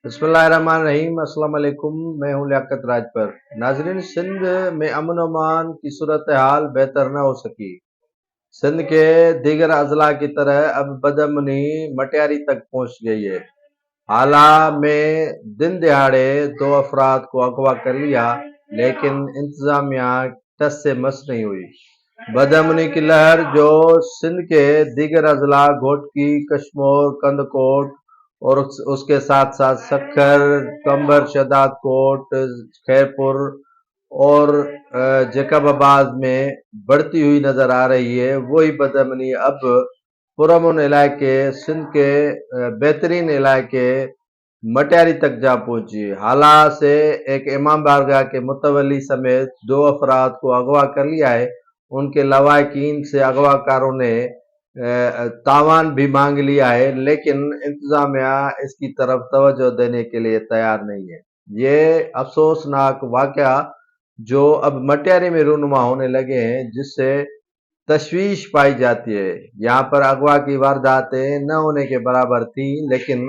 बिस्मिल्लाहिर्रहमानिर्रहीम। अस्सलाम वालेकुम। मैं हूं लियाकत राज पर। नाजरीन, सिंध में अमन अमान की सूरत हाल बेहतर न हो सकी। सिंध के दीगर अजला की तरह अब बदअमनी मटियारी तक पहुंच गई है। हाला में दिन दिहाड़े 2 अफराद को अगवा कर लिया, लेकिन इंतजामिया टस से मस नहीं हुई। बदअमनी की लहर जो सिंध के दीगर अजला घोटकी, कश्मोर, कंदकोट और उसके साथ साथ सक्खर, कंबर, शहदाद कोट, खैरपुर और जैकबाबाद में बढ़ती हुई नजर आ रही है, वही बदअमनी अब पुरअमन इलाके, सिंध के बेहतरीन इलाके मटियारी तक जा पहुंची। हाला से एक इमाम बारगाह के मुतवली समेत 2 अफराद को अगवा कर लिया है। उनके लवाकिन से अगवाकारों ने तावान भी मांग लिया है, लेकिन इंतजामिया इसकी तरफ तवज्जो देने के लिए तैयार नहीं है। ये अफसोसनाक वाकया जो अब मटियारी में रूनुमा होने लगे हैं, जिससे तशवीश पाई जाती है। यहाँ पर अगवा की वारदातें न होने के बराबर थी, लेकिन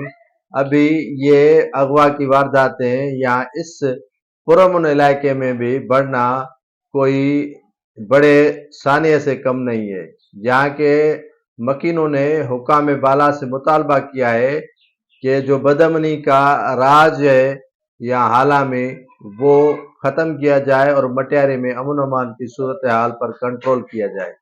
अभी ये अगवा की वारदातें यहाँ इस पुरअमन इलाके में भी बढ़ना कोई बड़े सानिया से कम नहीं है। यहाँ के मकीनों ने हुकाम बाला से मुतालबा किया है कि जो बदअमनी का राज है या हाला में, वो ख़त्म किया जाए और मटियारी में अमन अमान की सूरत हाल पर कंट्रोल किया जाए।